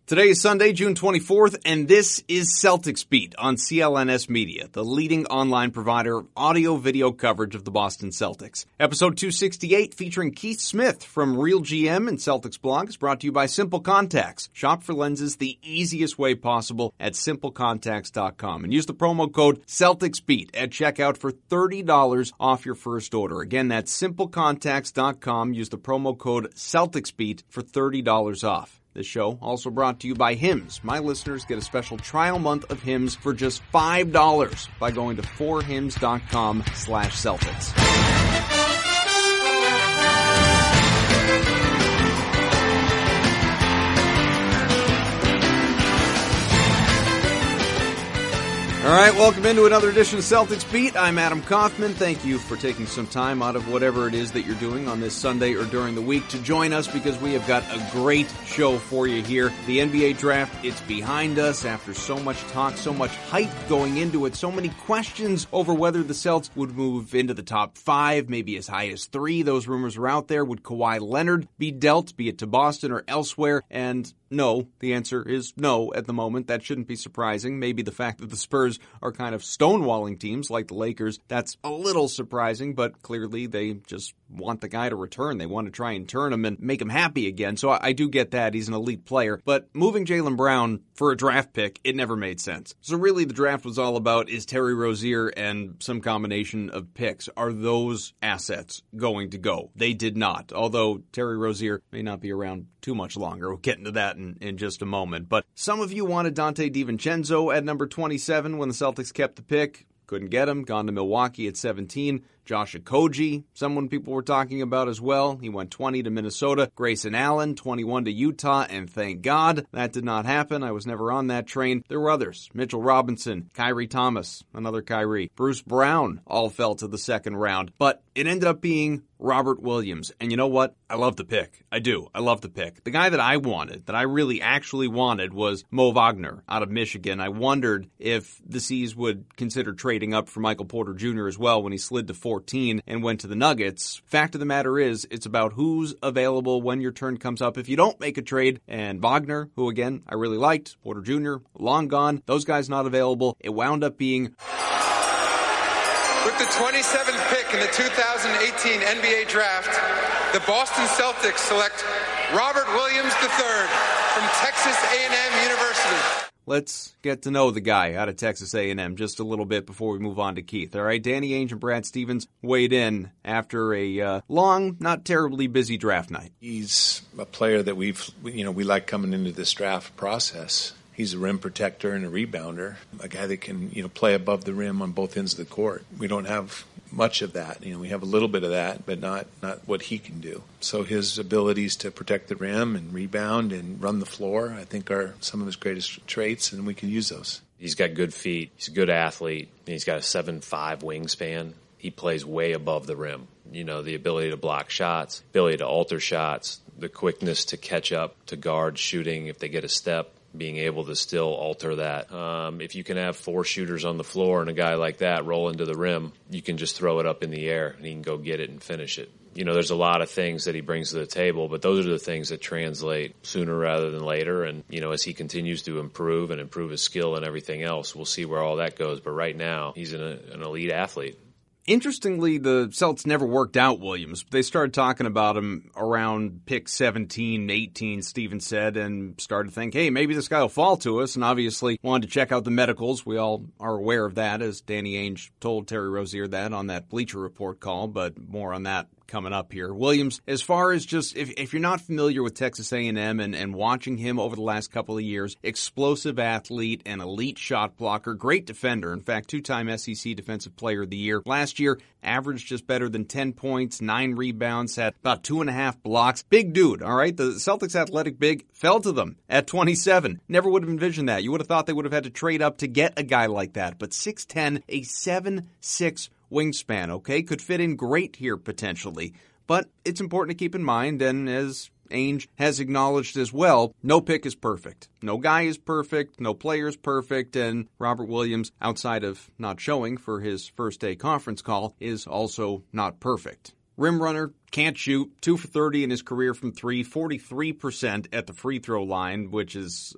Today is Sunday, June 24th, and this is Celtics Beat on CLNS Media, the leading online provider of audio-video coverage of the Boston Celtics. Episode 268, featuring Keith Smith from Real GM and Celtics Blog, is brought to you by Simple Contacts. Shop for lenses the easiest way possible at simplecontacts.com and use the promo code CelticsBeat at checkout for $30 off your first order. Again, that's simplecontacts.com. Use the promo code CelticsBeat for $30 off. This show also brought to you by Hims. My listeners get a special trial month of Hims for just $5 by going to 4hims.com/Celtics. All right, welcome into another edition of Celtics Beat. I'm Adam Kaufman. Thank you for taking some time out of whatever it is that you're doing on this Sunday or during the week to join us, because we have got a great show for you here. The NBA draft, it's behind us after so much talk, so much hype going into it, so many questions over whether the Celtics would move into the top 5, maybe as high as 3. Those rumors are out there. Would Kawhi Leonard be dealt, be it to Boston or elsewhere? And no, the answer is no at the moment. That shouldn't be surprising. Maybe the fact that the Spurs are kind of stonewalling teams like the Lakers, that's a little surprising, but clearly they just want the guy to return. They want to try and turn him and make him happy again. So I do get that. He's an elite player. But moving Jaylen Brown for a draft pick, it never made sense. So really the draft was all about, is Terry Rozier and some combination of picks, are those assets going to go? They did not. Although Terry Rozier may not be around too much longer. We'll get into that in just a moment. But some of you wanted Dante DiVincenzo at number 27 when the Celtics kept the pick. Couldn't get him. Gone to Milwaukee at 17. Josh Okogie, someone people were talking about as well. He went 20 to Minnesota. Grayson Allen, 21 to Utah, and thank God that did not happen. I was never on that train. There were others. Mitchell Robinson, Kyrie Thomas, another Kyrie, Bruce Brown, all fell to the second round. But it ended up being Robert Williams. And you know what? I love the pick. I do. I love the pick. The guy that I wanted, that I really actually wanted, was Mo Wagner out of Michigan. I wondered if the C's would consider trading up for Michael Porter Jr. as well when he slid to 14 and went to the Nuggets. Fact of the matter is, it's about who's available when your turn comes up if you don't make a trade. And Wagner, who again, I really liked, Porter Jr., long gone, those guys not available. It wound up being... With the 27th pick in the 2018 NBA Draft, the Boston Celtics select Robert Williams III from Texas A&M University. Let's get to know the guy out of Texas A&M just a little bit before we move on to Keith. All right, Danny Ainge and Brad Stevens weighed in after a long, not terribly busy draft night. He's a player that we like coming into this draft process. He's a rim protector and a rebounder, a guy that can, play above the rim on both ends of the court. We don't have much of that. We have a little bit of that, but not what he can do. So his abilities to protect the rim and rebound and run the floor, I think, are some of his greatest traits, and we can use those. He's got good feet. He's a good athlete. And he's got a 7'5" wingspan. He plays way above the rim. The ability to block shots, ability to alter shots, the quickness to catch up to guards shooting if they get a step, being able to still alter that. If you can have 4 shooters on the floor and a guy like that roll into the rim, you can just throw it up in the air and he can go get it and finish it. There's a lot of things that he brings to the table, but those are the things that translate sooner rather than later. And, as he continues to improve his skill and everything else, we'll see where all that goes. But right now, he's an elite athlete. Interestingly, the Celtics never worked out Williams. They started talking about him around pick 17, 18, Stevens said, and started to think, hey, maybe this guy will fall to us, and obviously wanted to check out the medicals. We all are aware of that, as Danny Ainge told Terry Rozier that on that Bleacher Report call, but more on that coming up here. Williams, as far as just, if you're not familiar with Texas A&M and watching him over the last couple of years, explosive athlete, an elite shot blocker, great defender. In fact, 2-time SEC Defensive Player of the Year. Last year, averaged just better than 10 points, 9 rebounds, had about 2.5 blocks. Big dude, all right? The Celtics athletic big fell to them at 27. Never would have envisioned that. You would have thought they would have had to trade up to get a guy like that. But 6'10", a 7'6" wingspan, okay? Could fit in great here potentially. But it's important to keep in mind, and as Ainge has acknowledged as well, no pick is perfect. No guy is perfect, no player is perfect, and Robert Williams, outside of not showing for his first day conference call, is also not perfect. rim runner, can't shoot, 2 for 30 in his career from three, 43% at the free throw line, which is,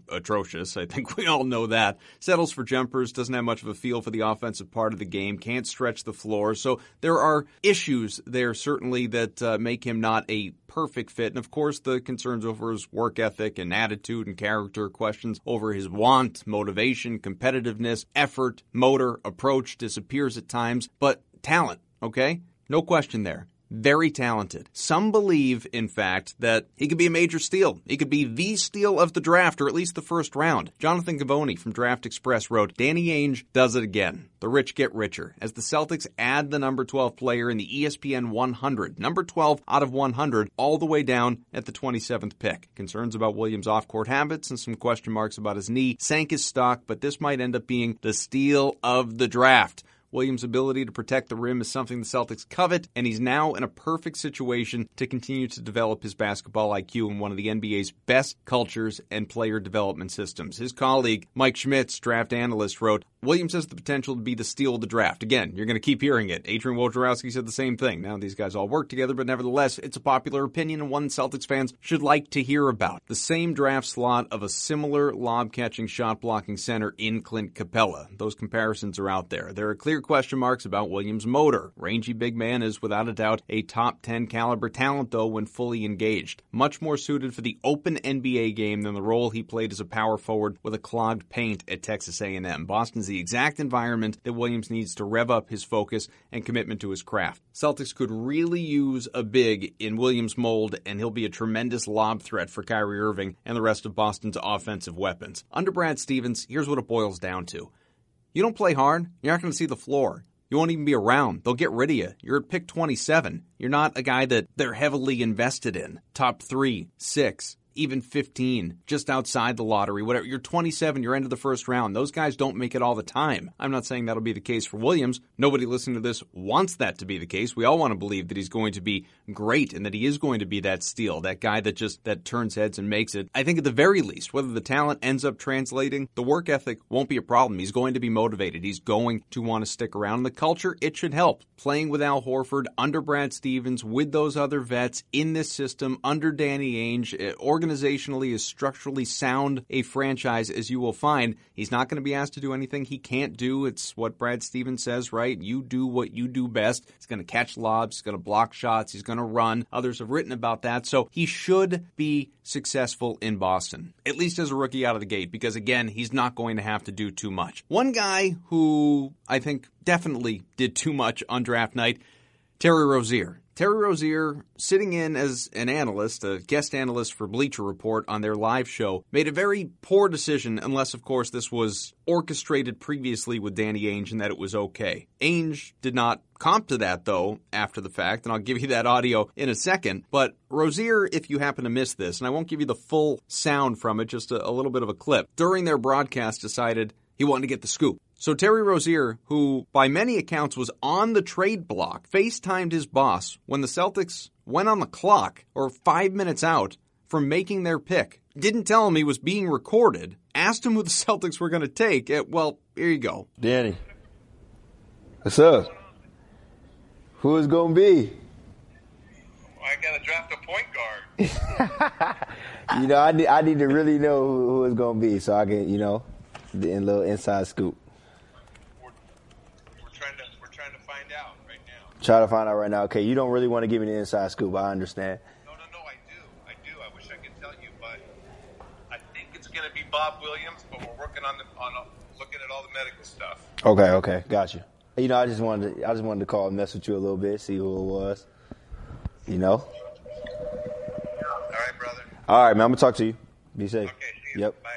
atrocious. I think we all know that. Settles for jumpers, doesn't have much of a feel for the offensive part of the game, can't stretch the floor. So there are issues there certainly that make him not a perfect fit. And of course, the concerns over his work ethic and attitude and character, questions over his want, motivation, competitiveness, effort, motor, approach disappears at times. But talent, okay? No question there. Very talented. Some believe, in fact, that he could be a major steal. He could be the steal of the draft, or at least the first round. Jonathan Gavoni from Draft Express wrote, Danny Ainge does it again. The rich get richer. As the Celtics add the number 12 player in the ESPN 100, number 12 out of 100, all the way down at the 27th pick. Concerns about Williams' off-court habits and some question marks about his knee sank his stock, but this might end up being the steal of the draft. Williams' ability to protect the rim is something the Celtics covet, and he's now in a perfect situation to continue to develop his basketball IQ in one of the NBA's best cultures and player development systems. His colleague, Mike Schmitz, draft analyst, wrote, Williams has the potential to be the steal of the draft. Again, you're going to keep hearing it. Adrian Wojnarowski said the same thing. Now, these guys all work together, but nevertheless, it's a popular opinion and one Celtics fans should like to hear about. The same draft slot of a similar lob-catching, shot-blocking center in Clint Capella. Those comparisons are out there. There are clear question marks about Williams' motor. Rangy big man is without a doubt a top 10 caliber talent, though, when fully engaged. Much more suited for the open NBA game than the role he played as a power forward with a clogged paint at Texas A&M. Boston's the exact environment that Williams needs to rev up his focus and commitment to his craft. Celtics could really use a big in Williams' mold, and he'll be a tremendous lob threat for Kyrie Irving and the rest of Boston's offensive weapons. Under Brad Stevens, here's what it boils down to. You don't play hard, you're not going to see the floor. You won't even be around. They'll get rid of you. You're at pick 27. You're not a guy that they're heavily invested in. Top 3, 6, even 15, just outside the lottery, whatever. You're 27, you're into the first round. Those guys don't make it all the time. I'm not saying that'll be the case for Williams. Nobody listening to this wants that to be the case. We all want to believe that he's going to be great and that he is going to be that steal, that guy that turns heads and makes it. I think at the very least, whether the talent ends up translating, the work ethic won't be a problem. He's going to be motivated. He's going to want to stick around. The culture, it should help. Playing with Al Horford, under Brad Stevens, with those other vets in this system, under Danny Ainge, organizationally as structurally sound a franchise as you will find. He's not going to be asked to do anything he can't do. It's what Brad Stevens says, right? You do what you do best. He's going to catch lobs. He's going to block shots. He's going to run. Others have written about that. So he should be successful in Boston, at least as a rookie out of the gate, because again, he's not going to have to do too much. One guy who I think definitely did too much on draft night, Terry Rozier. Terry Rozier, sitting in as an analyst, a guest analyst for Bleacher Report on their live show, made a very poor decision, unless, of course, this was orchestrated previously with Danny Ainge and that it was okay. Ainge did not comp to that, though, after the fact, and I'll give you that audio in a second. But Rozier, if you happen to miss this, and I won't give you the full sound from it, just a little bit of a clip, during their broadcast decided he wanted to get the scoop. So Terry Rozier, who by many accounts was on the trade block, FaceTimed his boss when the Celtics went on the clock, or 5 minutes out, from making their pick. Didn't tell him he was being recorded. Asked him who the Celtics were going to take. Well, here you go. Danny. What's up? Who is going to be? I got to draft a point guard. You know, I need to really know who it's going to be so I can, the little inside scoop. We're trying to find out right now. Try to find out right now. Okay, you don't really want to give me the inside scoop. I understand. No, I do. I wish I could tell you, but I think it's going to be Bob Williams, but we're working on looking at all the medical stuff. Okay, got you. I just wanted to call and mess with you a little bit, see who it was. All right, brother. All right, man. I'm gonna talk to you. Be safe. Okay, see you. Yep. Bye.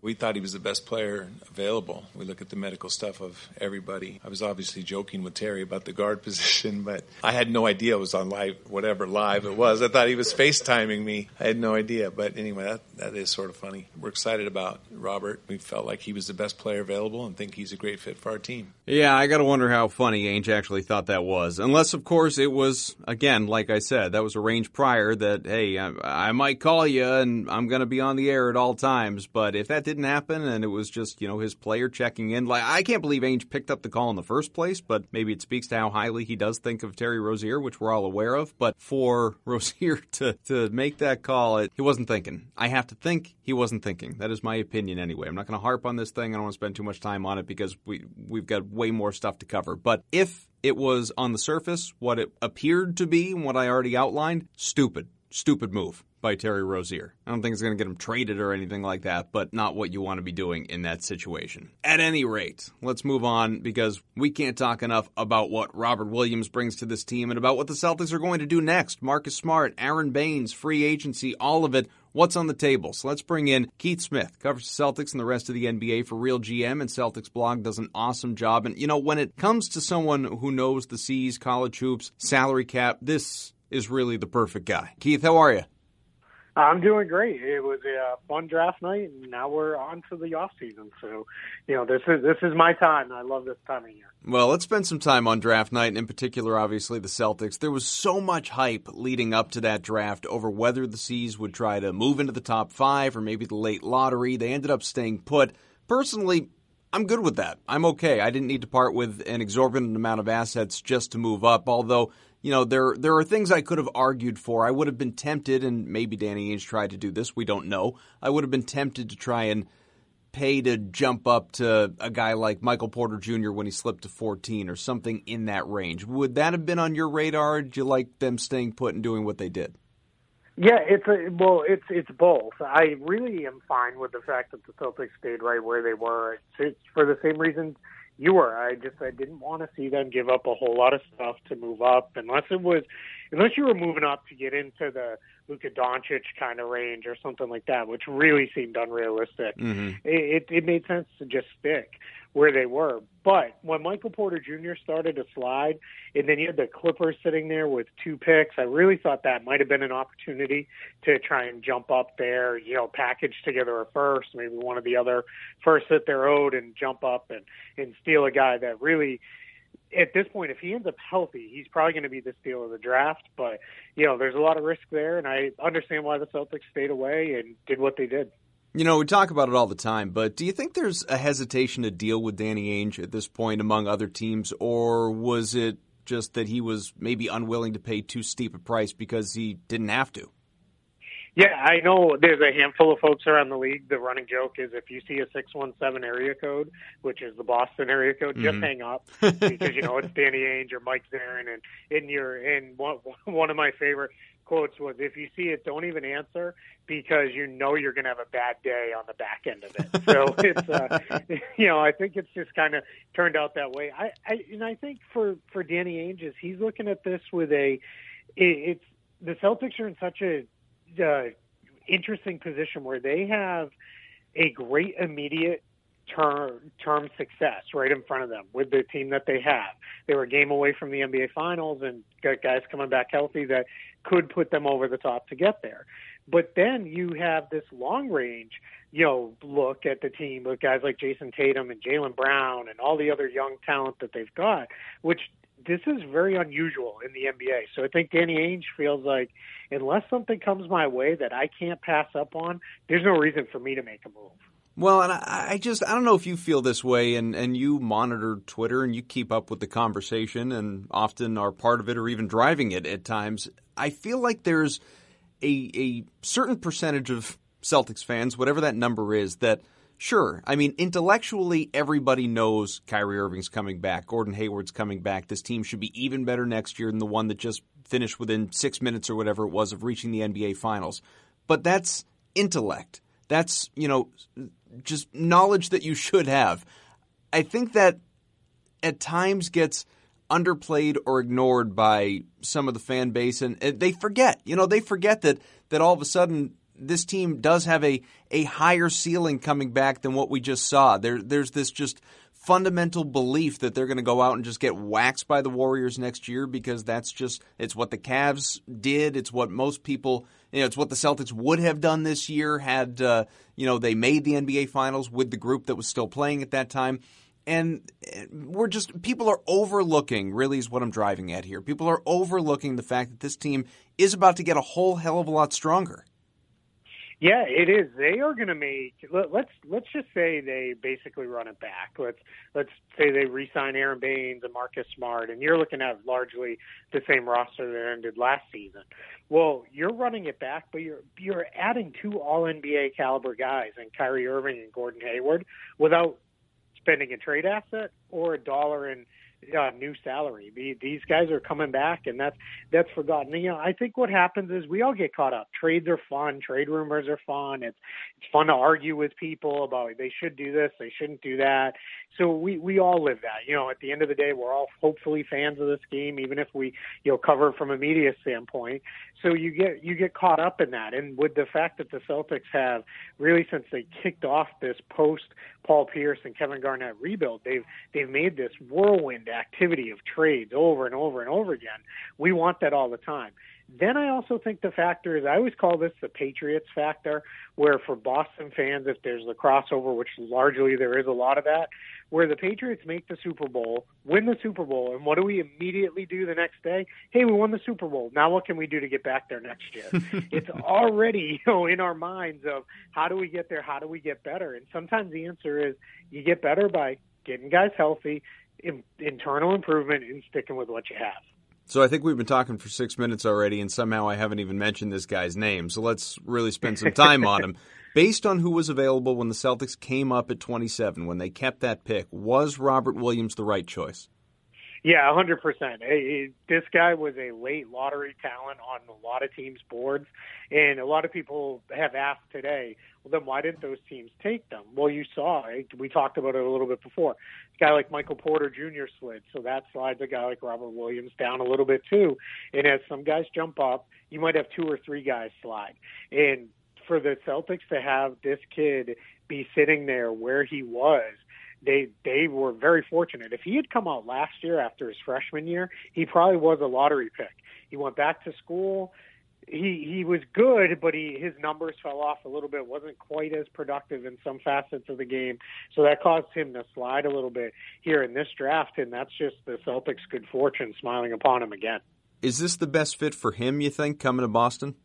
We thought he was the best player available. We look at the medical stuff of everybody. I was obviously joking with Terry about the guard position, but I had no idea it was on live it was. I thought he was FaceTiming me. I had no idea. But anyway, that is sort of funny. We're excited about Robert. We felt like he was the best player available and think he's a great fit for our team. Yeah, I got to wonder how funny Ainge actually thought that was. Unless, of course, it was, again, like I said, that was arranged prior that, hey, I might call you and I'm going to be on the air at all times. But if that didn't happen and it was just, his player checking in, like I can't believe Ainge picked up the call in the first place, but maybe it speaks to how highly he does think of Terry Rozier, which we're all aware of. But for Rozier to make that call, he wasn't thinking. I have to think he wasn't thinking. That is my opinion anyway. I'm not going to harp on this thing. I don't want to spend too much time on it because we've got way more stuff to cover. But if it was on the surface what it appeared to be and what I already outlined, stupid move by Terry Rozier. I don't think it's going to get him traded or anything like that, but not what you want to be doing in that situation. At any rate, let's move on because we can't talk enough about what Robert Williams brings to this team and about what the Celtics are going to do next. Marcus Smart, Aron Baynes, free agency, all of it. What's on the table? So let's bring in Keith Smith, covers the Celtics and the rest of the NBA for Real GM, and Celtics Blog does an awesome job. And, when it comes to someone who knows the C's, college hoops, salary cap, this is really the perfect guy. Keith, how are you? I'm doing great. It was a fun draft night, and now we're on to the off season. So, this is my time. I love this time of year. Well, let's spend some time on draft night, and in particular, obviously, the Celtics. There was so much hype leading up to that draft over whether the C's would try to move into the top 5 or maybe the late lottery. They ended up staying put. Personally, I'm good with that. I'm okay. I didn't need to part with an exorbitant amount of assets just to move up, although there are things I could have argued for. I would have been tempted, and maybe Danny Ainge tried to do this, we don't know. I would have been tempted to try and pay to jump up to a guy like Michael Porter Jr. when he slipped to 14 or something in that range. Would that have been on your radar, or did you like them staying put and doing what they did? Yeah, it's both. I really am fine with the fact that the Celtics stayed right where they were. It's for the same reasons you were. I didn't want to see them give up a whole lot of stuff to move up unless you were moving up to get into the Luka Doncic kind of range or something like that, which really seemed unrealistic. Mm-hmm. It made sense to just stick where they were. But when Michael Porter Jr. started to slide, and then you had the Clippers sitting there with 2 picks, I really thought that might have been an opportunity to try and jump up there, package together a first, maybe one of the other firsts that they're owed, and jump up and steal a guy that really, at this point, if he ends up healthy, he's probably going to be the steal of the draft. But, there's a lot of risk there, and I understand why the Celtics stayed away and did what they did. We talk about it all the time, but do you think there's a hesitation to deal with Danny Ainge at this point among other teams, or was it just that he was maybe unwilling to pay too steep a price because he didn't have to? Yeah, I know there's a handful of folks around the league. The running joke is if you see a 617 area code, which is the Boston area code, just hang up because, it's Danny Ainge or Mike Zarin. And one of my favorite quotes was, if you see it, don't even answer because you're going to have a bad day on the back end of it. So it's, I think it's just kind of turned out that way. I think for Danny Ainge, he's looking at this with the Celtics are in such a interesting position where they have a great immediate term success right in front of them with the team that they have. They were a game away from the NBA Finals and got guys coming back healthy that could put them over the top to get there. But then you have this long range, look at the team with guys like Jason Tatum and Jaylen Brown and all the other young talent that they've got, which this is very unusual in the NBA. So I think Danny Ainge feels like unless something comes my way that I can't pass up on, there's no reason for me to make a move. Well, and I don't know if you feel this way, and you monitor Twitter and you keep up with the conversation and often are part of it or even driving it at times. I feel like there's a certain percentage of Celtics fans, whatever that number is, that sure, I mean, intellectually everybody knows Kyrie Irving's coming back, Gordon Hayward's coming back, this team should be even better next year than the one that just finished within 6 minutes or whatever it was of reaching the NBA Finals. But that's intellect. That's, just knowledge that you should have. I think that at times gets underplayed or ignored by some of the fan base, and they forget. They forget that all of a sudden this team does have a higher ceiling coming back than what we just saw. There's this just fundamental belief that they're going to go out and just get waxed by the Warriors next year because it's what the Cavs did. It's what most people It's what the Celtics would have done this year had, they made the NBA Finals with the group that was still playing at that time. And people are overlooking, really is what I'm driving at here. People are overlooking the fact that this team is about to get a whole hell of a lot stronger. Yeah, it is. They are going to make. Let's just say they basically run it back. Let's say they re-sign Aron Baynes and Marcus Smart, and you're looking at largely the same roster that ended last season. Well, you're running it back, but you're adding 2 All-NBA caliber guys in Kyrie Irving and Gordon Hayward without spending a trade asset or a dollar in new salary. These guys are coming back, and that's forgotten. I think what happens is we all get caught up. Trades are fun. Trade rumors are fun. It's fun to argue with people about they should do this, they shouldn't do that. So we all live that. At the end of the day, we're all hopefully fans of this game, even if we cover it from a media standpoint. So you get caught up in that. And with the fact that the Celtics have really, since they kicked off this post Paul Pierce and Kevin Garnett rebuild, they've made this whirlwind activity of trades over and over and over again. We want that all the time. Then I also think the factor is, I always call this the Patriots factor, where for Boston fans, if there's the crossover, which largely there is a lot of that, where the Patriots make the Super Bowl, win the Super Bowl, and what do we immediately do the next day? Hey, we won the Super Bowl. Now what can we do to get back there next year? It's already in our minds of how do we get there, how do we get better? And sometimes the answer is you get better by getting guys healthy, internal improvement, and sticking with what you have. So I think we've been talking for 6 minutes already, and somehow I haven't even mentioned this guy's name. So let's really spend some time on him. Based on who was available when the Celtics came up at 27, when they kept that pick, was Robert Williams the right choice? Yeah, 100%. This guy was a late lottery talent on a lot of teams' boards, and a lot of people have asked today, well, then why didn't those teams take them? Well, you saw, we talked about it a little bit before. A guy like Michael Porter Jr. slid, so that slides a guy like Robert Williams down a little bit too. And as some guys jump up, you might have 2 or 3 guys slide. And for the Celtics to have this kid be sitting there where he was, they were very fortunate. If he had come out last year after his freshman year, he probably was a lottery pick. He went back to school. He was good, but his numbers fell off a little bit, wasn't quite as productive in some facets of the game. So that caused him to slide a little bit here in this draft, and that's just the Celtics' good fortune smiling upon him again. Is this the best fit for him, you think, coming to Boston?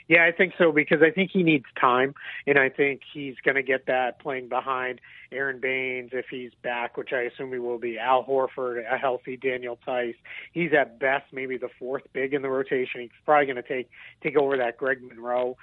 Yeah, I think so, because I think he needs time, and I think he's going to get that playing behind Aron Baynes if he's back, which I assume he will be, Al Horford, a healthy Daniel Tice. He's at best maybe the 4th big in the rotation. He's probably going to take over that Greg Monroe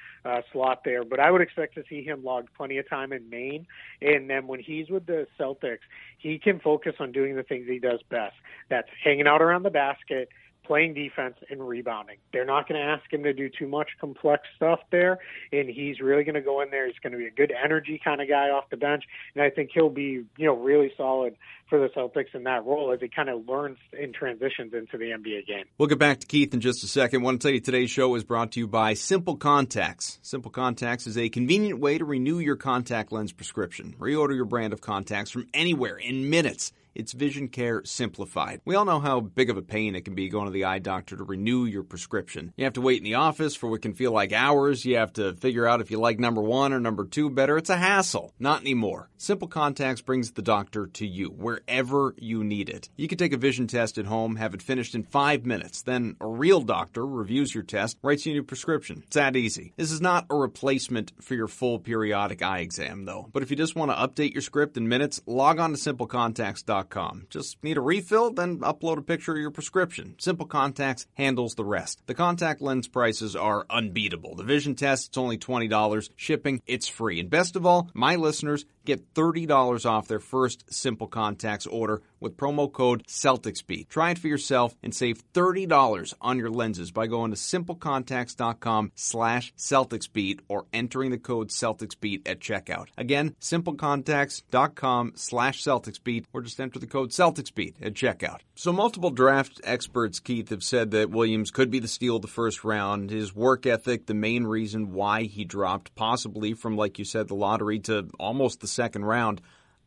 slot there, but I would expect to see him log plenty of time in Maine, and then when he's with the Celtics, he can focus on doing the things he does best. That's hanging out around the basket, playing defense, and rebounding. They're not going to ask him to do too much complex stuff there, and he's really going to go in there. He's going to be a good energy kind of guy off the bench, and I think he'll be, really solid for the Celtics in that role as he kind of learns and transitions into the NBA game. We'll get back to Keith in just a second. I want to tell you today's show is brought to you by Simple Contacts. Simple Contacts is a convenient way to renew your contact lens prescription. Reorder your brand of contacts from anywhere in minutes. It's vision care simplified. We all know how big of a pain it can be going to the eye doctor to renew your prescription. You have to wait in the office for what can feel like hours. You have to figure out if you like number 1 or number 2 better. It's a hassle. Not anymore. Simple Contacts brings the doctor to you, wherever you need it. You can take a vision test at home, have it finished in 5 minutes. Then a real doctor reviews your test, writes you a new prescription. It's that easy. This is not a replacement for your full periodic eye exam, though. But if you just want to update your script in minutes, log on to simplecontacts.com. Just need a refill, then upload a picture of your prescription. Simple Contacts handles the rest. The contact lens prices are unbeatable. The vision test, it's only $20. Shipping, it's free. And best of all, my listeners get $30 off their first Simple Contacts order with promo code CelticsBeat. Try it for yourself and save $30 on your lenses by going to simplecontacts.com/CelticsBeat or entering the code CelticsBeat at checkout. Again, simplecontacts.com/CelticsBeat or just enter the code CelticsBeat at checkout. So multiple draft experts, Keith, have said that Williams could be the steal of the first round. His work ethic, the main reason why he dropped, possibly from, like you said, the lottery to almost the second round.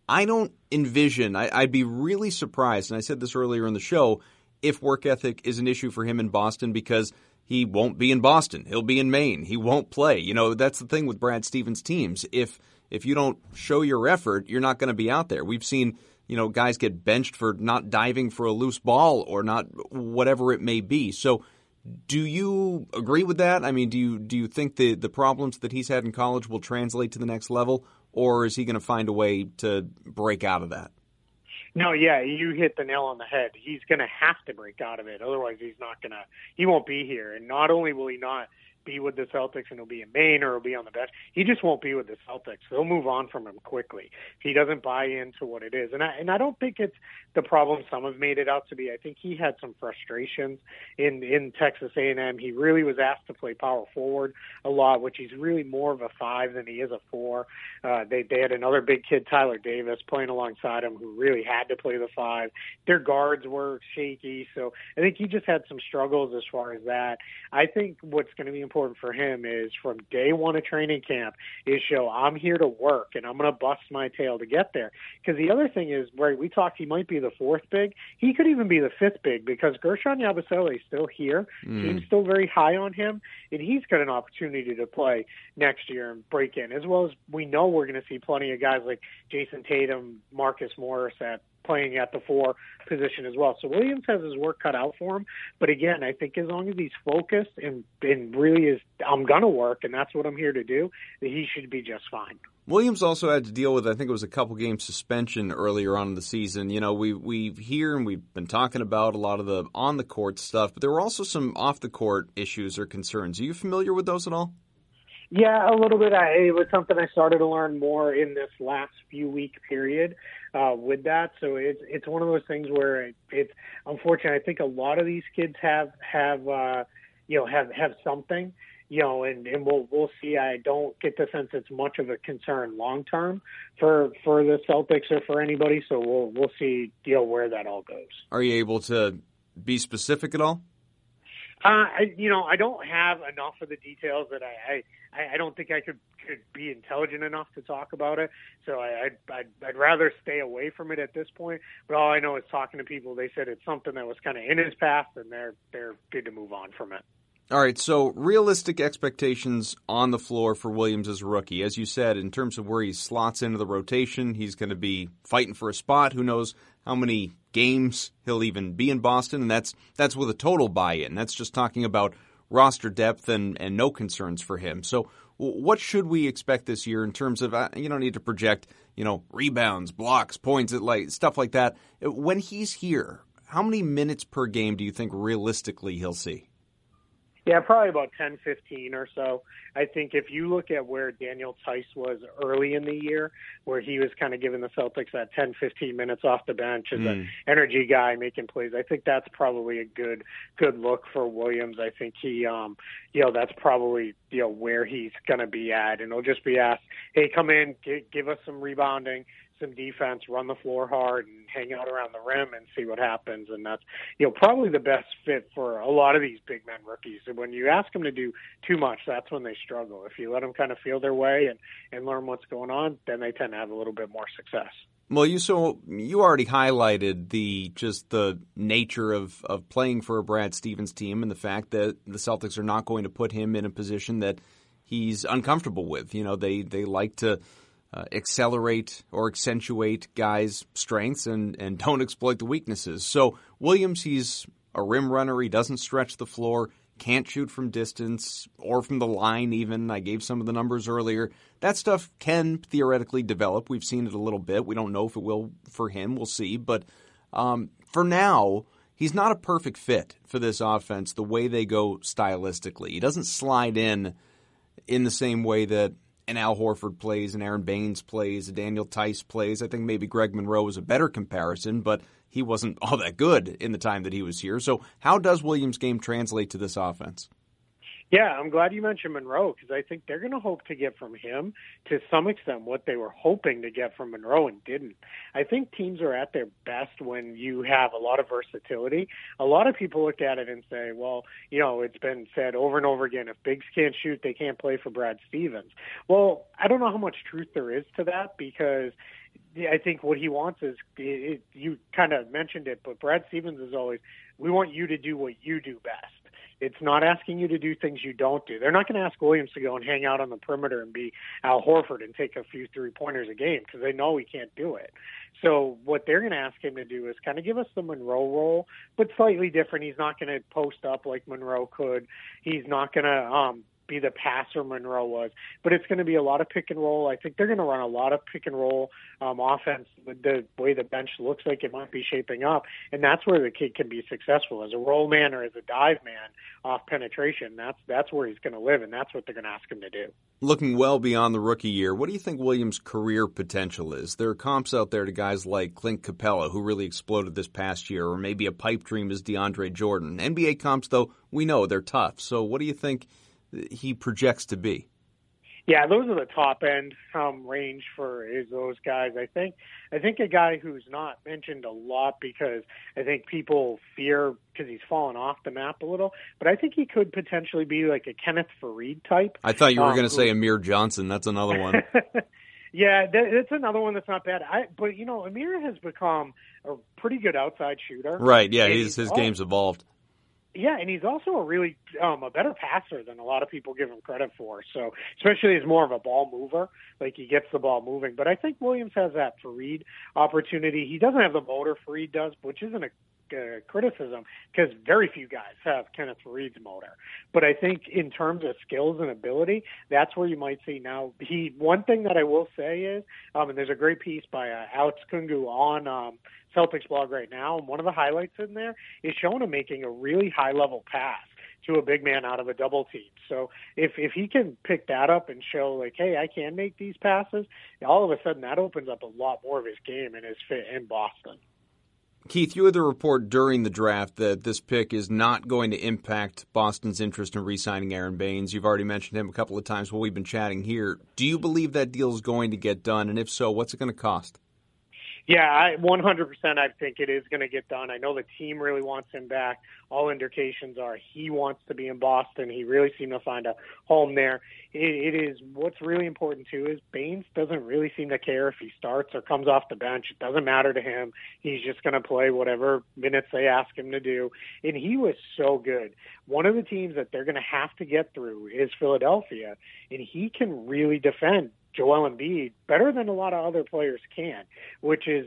I don't envision, I'd be really surprised, and I said this earlier in the show, if work ethic is an issue for him in Boston, because he won't be in Boston. He'll be in Maine. He won't play. You know, that's the thing with Brad Stevens' teams. If you don't show your effort, you're not going to be out there. We've seen, you know, guys get benched for not diving for a loose ball or not whatever it may be. So do you agree with that? I mean, do you think the problems that he's had in college will translate to the next level, or is he going to find a way to break out of that? No, yeah, you hit the nail on the head. He's going to have to break out of it. Otherwise, he won't be here. And not only will he not be with the Celtics and he'll be in Maine or he'll be on the bench, he just won't be with the Celtics. They'll move on from him quickly if he doesn't buy into what it is. And I don't think it's the problem some have made it out to be. I think he had some frustrations in Texas A&M. He really was asked to play power forward a lot, which he's really more of a 5 than he is a 4. They had another big kid, Tyler Davis, playing alongside him who really had to play the 5. Their guards were shaky, so I think he just had some struggles as far as that. I think what's going to be important for him is from day one of training camp is show I'm here to work and I'm going to bust my tail to get there. Because the other thing is, right, we talked he might be the 4th big. He could even be the 5th big because Gershon Yabusele is still here. Team's still very high on him, and he's got an opportunity to play next year and break in, as well as we know we're going to see plenty of guys like Jason Tatum, Marcus Morris playing at the 4 position as well. So Williams has his work cut out for him. But again, I think as long as he's focused and really is, I'm going to work and that's what I'm here to do, that he should be just fine. Williams also had to deal with, I think it was a couple game suspension earlier on in the season. You know, we hear and we've been talking about a lot of the on the court stuff, but there were also some off the court issues or concerns. Are you familiar with those at all? Yeah, a little bit. It was something I started to learn more in this last few week period with that. So it's one of those things where it's unfortunate. I think a lot of these kids have something, you know, and we'll see. I don't get the sense it's much of a concern long term for the Celtics or for anybody. So we'll see, you know, where that all goes. Are you able to be specific at all? I don't have enough of the details that I don't think I could be intelligent enough to talk about it. So I'd rather stay away from it at this point. But all I know is talking to people, they said it's something that was kind of in his past, and they're good to move on from it. All right, so realistic expectations on the floor for Williams as a rookie. As you said, in terms of where he slots into the rotation, he's going to be fighting for a spot. Who knows how many games he'll even be in Boston, and that's with a total buy-in. That's just talking about roster depth and no concerns for him. So what should we expect this year in terms of, you don't need to project, you know, rebounds, blocks, points, stuff like that. When he's here, how many minutes per game do you think realistically he'll see? Yeah, probably about 10, 15 or so. I think if you look at where Daniel Tice was early in the year, where he was kind of giving the Celtics that 10, 15 minutes off the bench as an energy guy making plays, I think that's probably a good look for Williams. I think he, that's probably, where he's going to be at. And he'll just be asked, hey, come in, give us some rebounding, some defense, run the floor hard, and hang out around the rim and see what happens. And that's, probably the best fit for a lot of these big men rookies. And when you ask them to do too much, that's when they struggle. If you let them kind of feel their way and learn what's going on, then they tend to have a little bit more success. Well, you already highlighted the nature of playing for a Brad Stevens team and the fact that the Celtics are not going to put him in a position that he's uncomfortable with. They like to accelerate or accentuate guys' strengths and don't exploit the weaknesses. So Williams, he's a rim runner. He doesn't stretch the floor, can't shoot from distance or from the line even. I gave some of the numbers earlier. That stuff can theoretically develop. We've seen it a little bit. We don't know if it will for him. We'll see. But for now, he's not a perfect fit for this offense the way they go stylistically. He doesn't slide in the same way that an Al Horford plays, an Aron Baynes plays, a Daniel Tice plays. I think maybe Greg Monroe is a better comparison, but he wasn't all that good in the time that he was here. So how does Williams' game translate to this offense? Yeah, I'm glad you mentioned Monroe because I think they're going to hope to get from him to some extent what they were hoping to get from Monroe and didn't. I think teams are at their best when you have a lot of versatility. A lot of people look at it and say, well, it's been said over and over again, if bigs can't shoot, they can't play for Brad Stevens. Well, I don't know how much truth there is to that because I think what he wants is, you kind of mentioned it, but Brad Stevens is always, we want you to do what you do best. It's not asking you to do things you don't do. They're not going to ask Williams to go and hang out on the perimeter and be Al Horford and take a few three-pointers a game because they know he can't do it. So what they're going to ask him to do is kind of give us the Monroe role, but slightly different. He's not going to post up like Monroe could. He's not going to be the passer Monroe was, but it's going to be a lot of pick and roll. I think they're going to run a lot of pick and roll offense with the way the bench looks like it might be shaping up, and that's where the kid can be successful as a roll man or as a dive man off penetration. That's where he's going to live, and that's what they're going to ask him to do. Looking well beyond the rookie year, what do you think Williams' career potential is? There are comps out there to guys like Clint Capella, who really exploded this past year, or maybe a pipe dream is DeAndre Jordan. NBA comps, though, we know they're tough. So what do you think he projects to be? Yeah, those are the top end range for those guys. I think a guy who's not mentioned a lot because I think people fear because he's fallen off the map a little, but I think he could potentially be like a Kenneth Faried type. I thought you were going to say Amir Johnson. That's another one. Yeah, it's another one that's not bad. But Amir has become a pretty good outside shooter. Right. Yeah, his game's evolved. Yeah, and he's also a really a better passer than a lot of people give him credit for. So, especially as more of a ball mover, like he gets the ball moving. But I think Williams has that Faried opportunity. He doesn't have the motor Faried does, which isn't a criticism because very few guys have Kenneth Faried's motor. But I think in terms of skills and ability, that's where you might see now. One thing that I will say is, and there's a great piece by Alex Kungu on Celtics blog right now, and one of the highlights in there is showing him making a really high-level pass to a big man out of a double team. So if he can pick that up and show, like, hey, I can make these passes, all of a sudden that opens up a lot more of his game and his fit in Boston. Keith, you had the report during the draft that this pick is not going to impact Boston's interest in re-signing Aron Baynes. You've already mentioned him a couple of times while we've been chatting here. Do you believe that deal is going to get done? And if so, what's it going to cost? Yeah, 100% I think it is going to get done. I know the team really wants him back. All indications are he wants to be in Boston. He really seemed to find a home there. It is what's really important, too, is Baynes doesn't really seem to care if he starts or comes off the bench. It doesn't matter to him. He's just going to play whatever minutes they ask him to do. And he was so good. One of the teams that they're going to have to get through is Philadelphia, and he can really defend Joel Embiid better than a lot of other players can, which is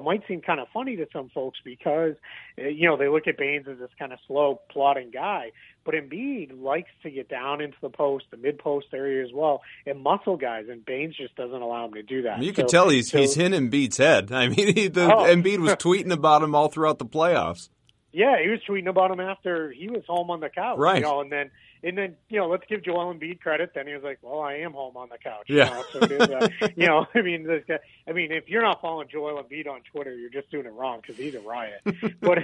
might seem kind of funny to some folks because, they look at Baynes as this kind of slow, plodding guy. But Embiid likes to get down into the post, the mid-post area as well, and muscle guys, and Baynes just doesn't allow him to do that. You can tell he's in Embiid's head. I mean, Embiid was tweeting about him all throughout the playoffs. Yeah, he was tweeting about him after he was home on the couch. Right. And then, let's give Joel Embiid credit. Then he was like, well, I am home on the couch. Yeah. So it is, if you're not following Joel Embiid on Twitter, you're just doing it wrong because he's a riot. but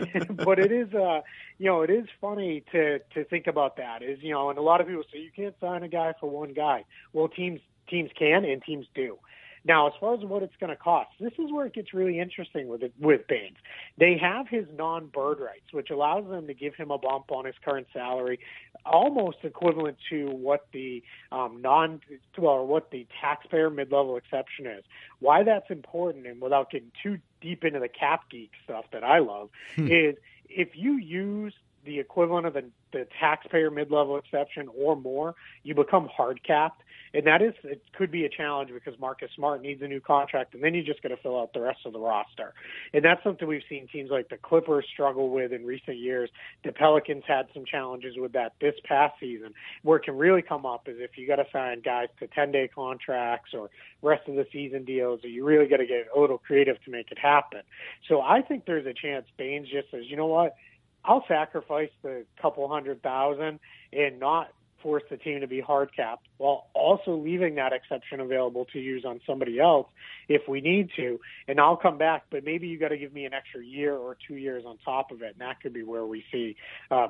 it is, it is funny to think about that and a lot of people say you can't sign a guy for one guy. Well, teams can and teams do. Now, as far as what it's going to cost, this is where it gets really interesting with Baynes. They have his non-bird rights, which allows them to give him a bump on his current salary, almost equivalent to what the what the taxpayer mid-level exception is. Why that's important, and without getting too deep into the cap geek stuff that I love, is if you use the equivalent of the taxpayer mid-level exception or more, you become hard capped. And it could be a challenge because Marcus Smart needs a new contract, and then you just got to fill out the rest of the roster. And that's something we've seen teams like the Clippers struggle with in recent years. The Pelicans had some challenges with that this past season. Where it can really come up is if you got to sign guys to 10-day contracts or rest of the season deals, or you really got to get a little creative to make it happen. So I think there's a chance Baynes just says, you know what, I'll sacrifice the couple $100,000 and not force the team to be hard capped while also leaving that exception available to use on somebody else if we need to. And I'll come back, but maybe you got to give me an extra year or 2 years on top of it. And that could be where we see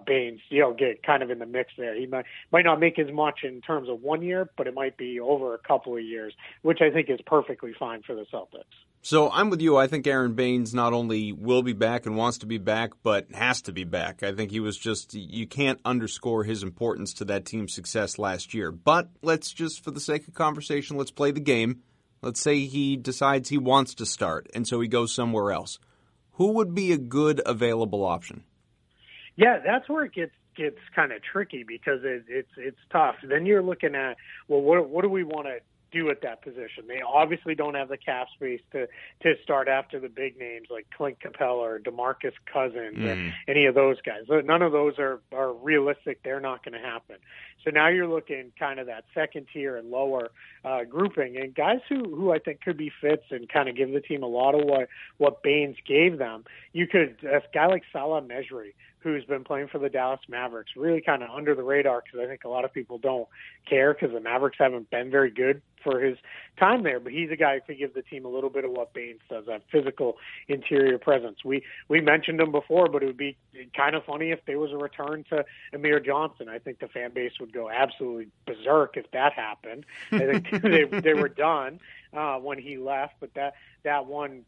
Baynes, get kind of in the mix there. He might not make as much in terms of 1 year, but it might be over a couple of years, which I think is perfectly fine for the Celtics. So I'm with you. I think Aron Baynes not only will be back and wants to be back, but has to be back. I think he was you can't underscore his importance to that team's success last year. But let's just, for the sake of conversation, let's play the game. Let's say he decides he wants to start, and so he goes somewhere else. Who would be a good available option? Yeah, that's where it gets gets kind of tricky because it's tough. Then you're looking at, well, what do we want to do at that position? They obviously don't have the cap space to start after the big names like Clint Capella or DeMarcus Cousins or any of those guys. None of those are realistic. They're not going to happen. So now you're looking kind of that second tier and lower grouping, and guys who I think could be fits and kind of give the team a lot of what Baynes gave them. You could, a guy like Salah Mejri, who's been playing for the Dallas Mavericks, really kind of under the radar because I think a lot of people don't care because the Mavericks haven't been very good for his time there. But he's a guy who could give the team a little bit of what Baynes does, that physical interior presence. We mentioned him before, but it would be kind of funny if there was a return to Amir Johnson. I think the fan base would go absolutely berserk if that happened. I think they were done when he left, but that one,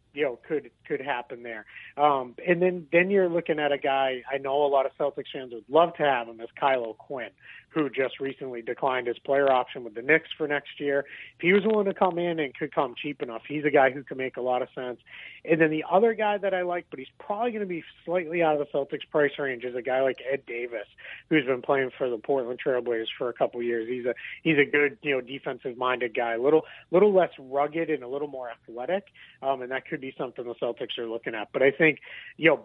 could happen there. And then you're looking at a guy, I know a lot of Celtics fans would love to have him, as Kylo Quinn, who just recently declined his player option with the Knicks for next year. If he was willing to come in and could come cheap enough, he's a guy who can make a lot of sense. And then the other guy that I like, but he's probably going to be slightly out of the Celtics price range, is a guy like Ed Davis, who's been playing for the Portland Trailblazers for a couple of years. He's a good, defensive-minded guy, a little less rugged and a little more athletic, and that could be something the Celtics are looking at. But I think,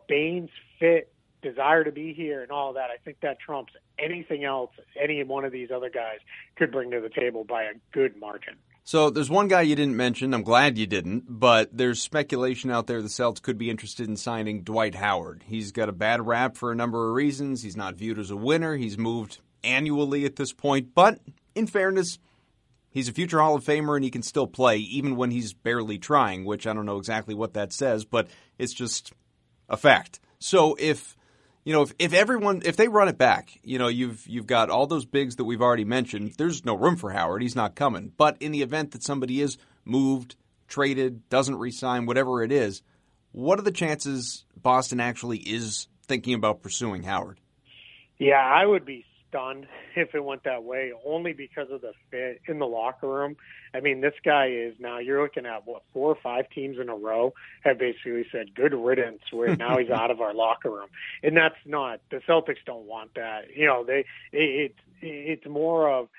Baynes' fit, desire to be here and all of that, I think that trumps anything else any one of these other guys could bring to the table by a good margin. So there's one guy you didn't mention. I'm glad you didn't, but there's speculation out there the Celtics could be interested in signing Dwight Howard. He's got a bad rap for a number of reasons. He's not viewed as a winner. He's moved annually at this point, but in fairness, he's a future Hall of Famer and he can still play even when he's barely trying, which I don't know exactly what that says, but it's just a fact. So if they run it back, you've got all those bigs that we've already mentioned. There's no room for Howard. He's not coming. But in the event that somebody is moved, traded, doesn't re-sign, whatever it is, what are the chances Boston actually is thinking about pursuing Howard? Yeah, I would be stunned if it went that way, only because of the fit in the locker room. I mean, this guy is now, you're looking at 4 or 5 teams in a row have basically said good riddance, where now he's out of our locker room. And that's not, the Celtics don't want that. It's more of,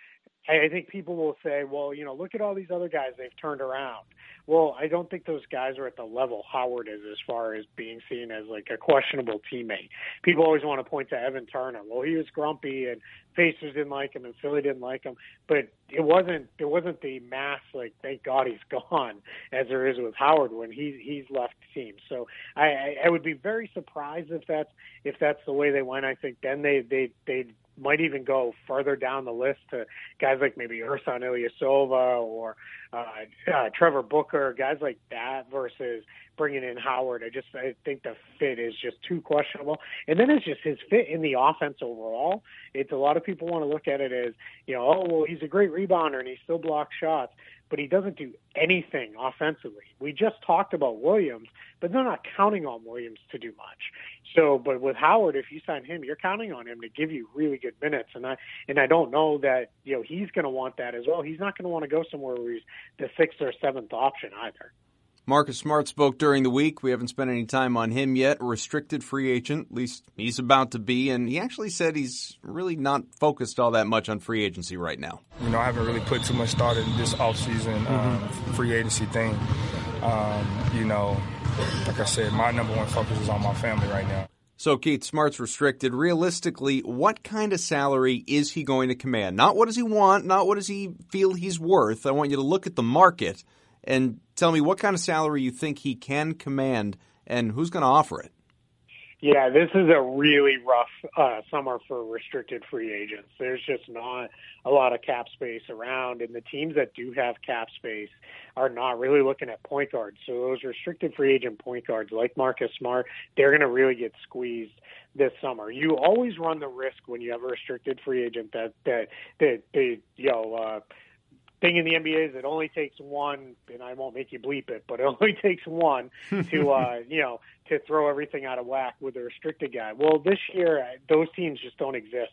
I think people will say, well, look at all these other guys they've turned around. Well, I don't think those guys are at the level Howard is as far as being seen as like a questionable teammate. People always want to point to Evan Turner. Well, he was grumpy and Pacers didn't like him and Philly didn't like him, but it wasn't the mass, like, thank God he's gone, as there is with Howard when he's left the team. So I would be very surprised if that's the way they went. I think then they might even go further down the list to guys like maybe Ersan Ilyasova or Trevor Booker, guys like that, versus bringing in Howard. I think the fit is just too questionable. And then it's just his fit in the offense overall. It's a lot of people want to look at it as, he's a great rebounder and he still blocks shots, but he doesn't do anything offensively. We just talked about Williams, but they're not counting on Williams to do much. So, but with Howard, if you sign him, you're counting on him to give you really good minutes. And I don't know that, he's going to want that as well. He's not going to want to go somewhere where he's the 6th or 7th option either. Marcus Smart spoke during the week. We haven't spent any time on him yet. Restricted free agent, at least he's about to be. And he actually said he's really not focused all that much on free agency right now. I haven't really put too much thought in this offseason free agency thing. Like I said, my number one focus is on my family right now. So, Keith, Smart's restricted. Realistically, what kind of salary is he going to command? Not what does he want, not what does he feel he's worth. I want you to look at the market and tell me what kind of salary you think he can command and who's going to offer it. Yeah, this is a really rough summer for restricted free agents. There's just not a lot of cap space around, and the teams that do have cap space are not really looking at point guards. So those restricted free agent point guards like Marcus Smart, they're going to really get squeezed this summer. You always run the risk when you have a restricted free agent that thing in the NBA is it only takes one, and I won't make you bleep it, but it only takes one to throw everything out of whack with a restricted guy. Well, this year those teams just don't exist,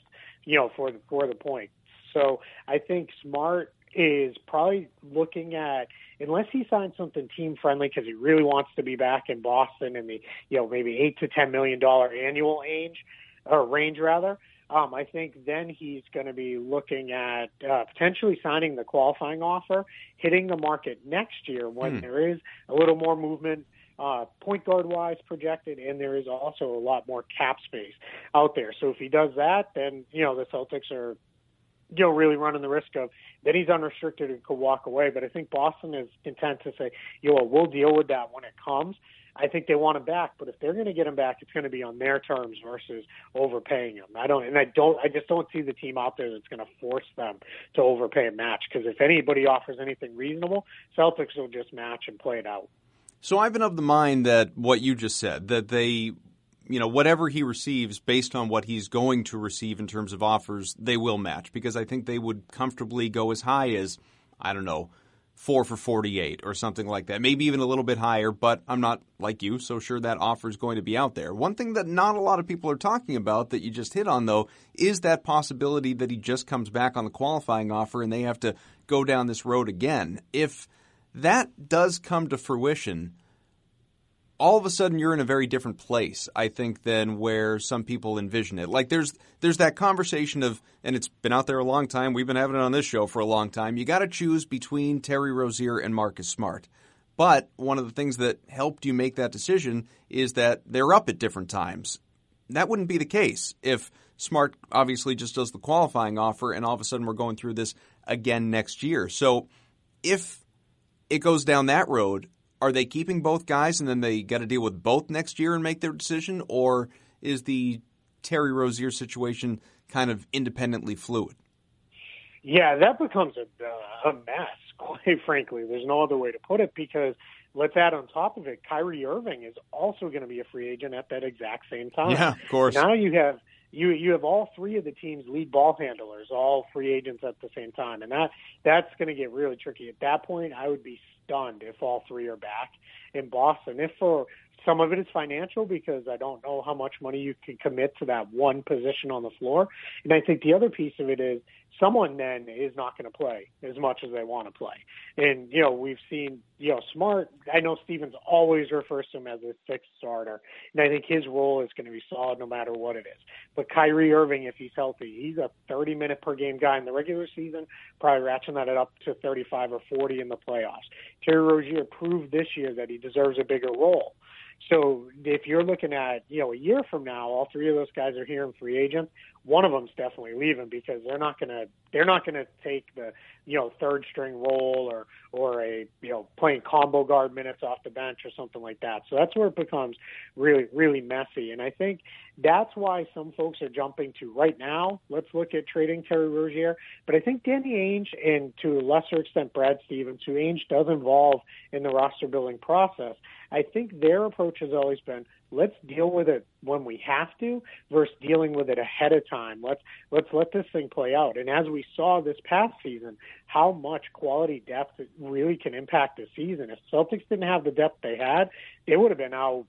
for the point. So I think Smart is probably looking at, unless he signs something team friendly because he really wants to be back in Boston in the maybe $8 to $10 million annual range rather. I think then he's going to be looking at potentially signing the qualifying offer, hitting the market next year when there is a little more movement, point guard-wise projected, and there is also a lot more cap space out there. So if he does that, then, the Celtics are, really running the risk of then he's unrestricted and could walk away. But I think Boston is content to say, we'll deal with that when it comes. I think they want him back, but if they're going to get him back, it's going to be on their terms versus overpaying him. I just don't see the team out there that's going to force them to overpay a match, because if anybody offers anything reasonable, Celtics will just match and play it out. So I've been of the mind that what you just said, that they, whatever he receives based on what he's going to receive in terms of offers, they will match, because I think they would comfortably go as high as, 4 for 48 or something like that, maybe even a little bit higher, but I'm not, like you, so sure that offer is going to be out there. One thing that not a lot of people are talking about that you just hit on, though, is that possibility that he just comes back on the qualifying offer and they have to go down this road again. If that does come to fruition, all of a sudden you're in a very different place, I think, than where some people envision it. Like there's that conversation of, and it's been out there a long time, we've been having it on this show for a long time, you got to choose between Terry Rozier and Marcus Smart. But one of the things that helped you make that decision is that they're up at different times. That wouldn't be the case if Smart obviously just does the qualifying offer and all of a sudden we're going through this again next year. So if it goes down that road, are they keeping both guys and then they got to deal with both next year and make their decision? Or is the Terry Rozier situation kind of independently fluid? Yeah, that becomes a mess, quite frankly. There's no other way to put it, because let's add on top of it, Kyrie Irving is also going to be a free agent at that exact same time. Yeah, of course. Now you have all three of the team's lead ball handlers, all free agents at the same time. And that's going to get really tricky. At that point, I would be stunned if all three are back in Boston. If for some of it is financial, because I don't know how much money you can commit to that one position on the floor. And I think the other piece of it is someone then is not going to play as much as they want to play. And, we've seen, Smart, I know Stevens always refers to him as a sixth starter, and I think his role is going to be solid no matter what it is. But Kyrie Irving, if he's healthy, he's a 30-minute per game guy in the regular season, probably ratcheting that up to 35 or 40 in the playoffs. Terry Rozier proved this year that he deserves a bigger role. So if you're looking at, a year from now, all three of those guys are here in free agents. One of them's definitely leaving, because they're not going to take the, third string role or a, playing combo guard minutes off the bench or something like that. So that's where it becomes really, really messy. And I think that's why some folks are jumping to right now, let's look at trading Terry Rozier. But I think Danny Ainge, and to a lesser extent Brad Stevens, who Ainge does involve in the roster building process, I think their approach has always been, let's deal with it when we have to versus dealing with it ahead of time. Let's let this thing play out. And as we saw this past season, how much quality depth really can impact the season. If Celtics didn't have the depth they had, they would have been out,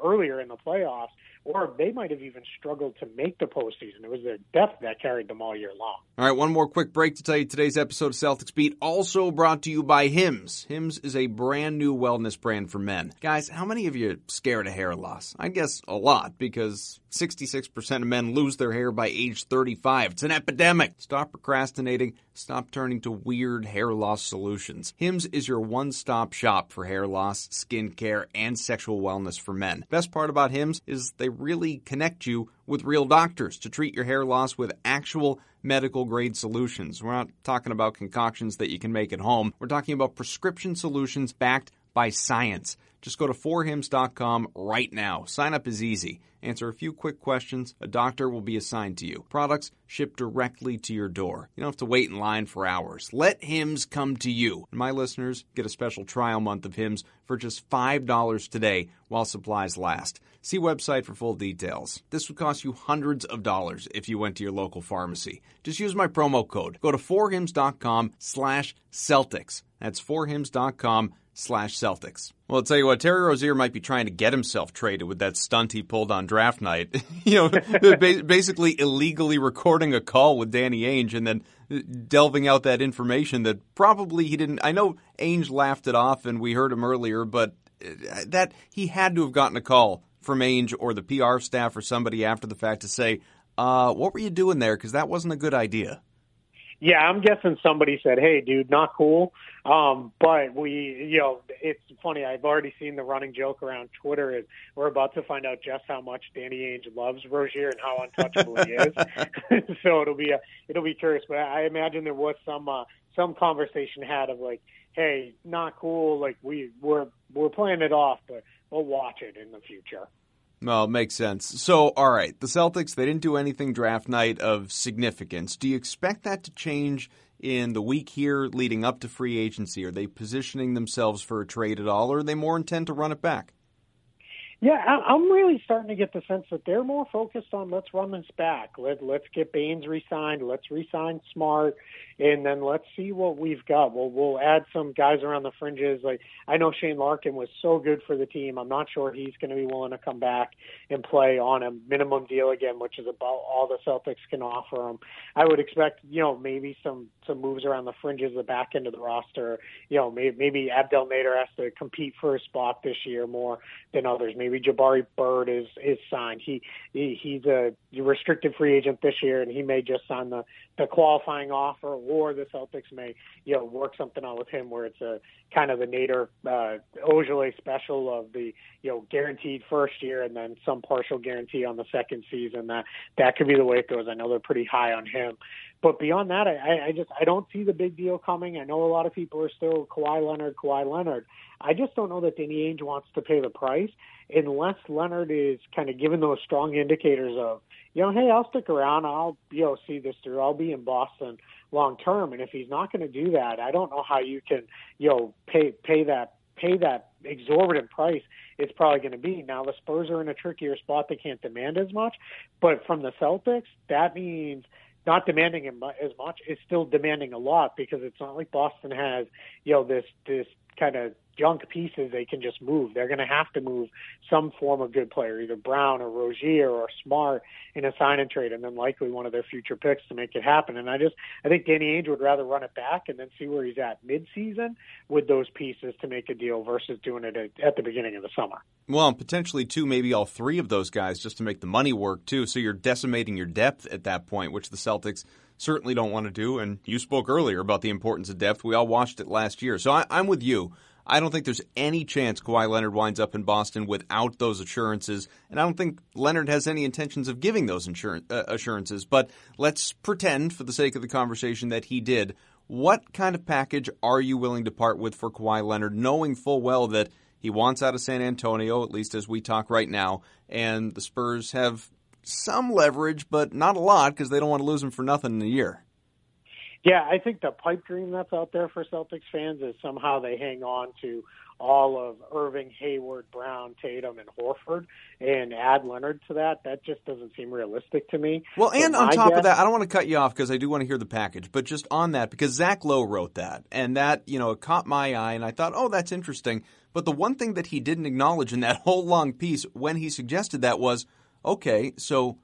earlier in the playoffs, or they might have even struggled to make the postseason. It was their depth that carried them all year long. All right, one more quick break to tell you today's episode of Celtics Beat, also brought to you by Hims. Hims is a brand new wellness brand for men. Guys, how many of you are scared of hair loss? I guess a lot, because 66% of men lose their hair by age 35. It's an epidemic. Stop procrastinating. Stop turning to weird hair loss solutions. Hims is your one-stop shop for hair loss, skin care, and sexual wellness for men. Best part about Hims is they really connect you with real doctors to treat your hair loss with actual medical-grade solutions. We're not talking about concoctions that you can make at home. We're talking about prescription solutions backed by science. Just go to forhims.com right now. Sign up is easy. Answer a few quick questions. A doctor will be assigned to you. Products shipped directly to your door. You don't have to wait in line for hours. Let Hims come to you. And my listeners get a special trial month of Hims for just $5 today while supplies last. See website for full details. This would cost you hundreds of dollars if you went to your local pharmacy. Just use my promo code. Go to forhims.com/Celtics. That's forhims.com/Celtics. Well, I'll tell you what, Terry Rozier might be trying to get himself traded with that stunt he pulled on draft night. Basically illegally recording a call with Danny Ainge and then delving out that information that probably he didn't. I know Ainge laughed it off and we heard him earlier, but that he had to have gotten a call from Ainge or the PR staff or somebody after the fact to say, What were you doing there? Because that wasn't a good idea. Yeah, I'm guessing somebody said, "Hey, dude, not cool." But it's funny. I've already seen the running joke around Twitter is we're about to find out just how much Danny Ainge loves Rozier and how untouchable he is. So it'll be curious. But I imagine there was some conversation had of like, "Hey, not cool. Like we're playing it off, but we'll watch it in the future." Well, it makes sense. So, all right, the Celtics, they didn't do anything draft night of significance. Do you expect that to change in the week here leading up to free agency? Are they positioning themselves for a trade at all, or are they more intent to run it back? Yeah, I'm really starting to get the sense that they're more focused on let's run this back. Let's get Baynes re-signed. Let's re-sign Smart, and then let's see what we've got. We'll add some guys around the fringes. Like I know Shane Larkin was so good for the team. I'm not sure he's going to be willing to come back and play on a minimum deal again, which is about all the Celtics can offer him. I would expect maybe some moves around the fringes, the back end of the roster. Maybe Abdel Nader has to compete for a spot this year more than others. Maybe Jabari Bird is signed. He's a restricted free agent this year, and he may just sign the qualifying offer, or the Celtics may work something out with him where it's a kind of the Nader Ojale special of the guaranteed first year and then some partial guarantee on the second season. That could be the way it goes. I know they're pretty high on him. But beyond that, I don't see the big deal coming. I know a lot of people are still Kawhi Leonard. I just don't know that Danny Ainge wants to pay the price unless Leonard is kind of given those strong indicators of, hey, I'll stick around. I'll, see this through. I'll be in Boston long term. And if he's not going to do that, I don't know how you can, pay that exorbitant price it's probably going to be. Now, the Spurs are in a trickier spot. They can't demand as much. But from the Celtics, that means not demanding as much is still demanding a lot, because it's not like Boston has, this kind of junk pieces they can just move. They're going to have to move some form of good player, either Brown or Rozier or Smart, in a sign and trade, and then likely one of their future picks to make it happen. And I think Danny Ainge would rather run it back and then see where he's at mid-season with those pieces to make a deal versus doing it at the beginning of the summer. Well, and potentially, too, maybe all three of those guys just to make the money work, too. So you're decimating your depth at that point, which the Celtics certainly don't want to do. And you spoke earlier about the importance of depth. We all watched it last year. So I'm with you. I don't think there's any chance Kawhi Leonard winds up in Boston without those assurances, and I don't think Leonard has any intentions of giving those assurances. But let's pretend, for the sake of the conversation, that he did. What kind of package are you willing to part with for Kawhi Leonard, knowing full well that he wants out of San Antonio, at least as we talk right now, and the Spurs have some leverage, but not a lot, because they don't want to lose him for nothing in a year? Yeah, I think the pipe dream that's out there for Celtics fans is somehow they hang on to all of Irving, Hayward, Brown, Tatum, and Horford and add Leonard to that. That just doesn't seem realistic to me. Well, and on top of that, I don't want to cut you off because I do want to hear the package, but just on that, because Zach Lowe wrote that, and that, it caught my eye, and I thought, oh, that's interesting. But the one thing that he didn't acknowledge in that whole long piece when he suggested that was, okay, so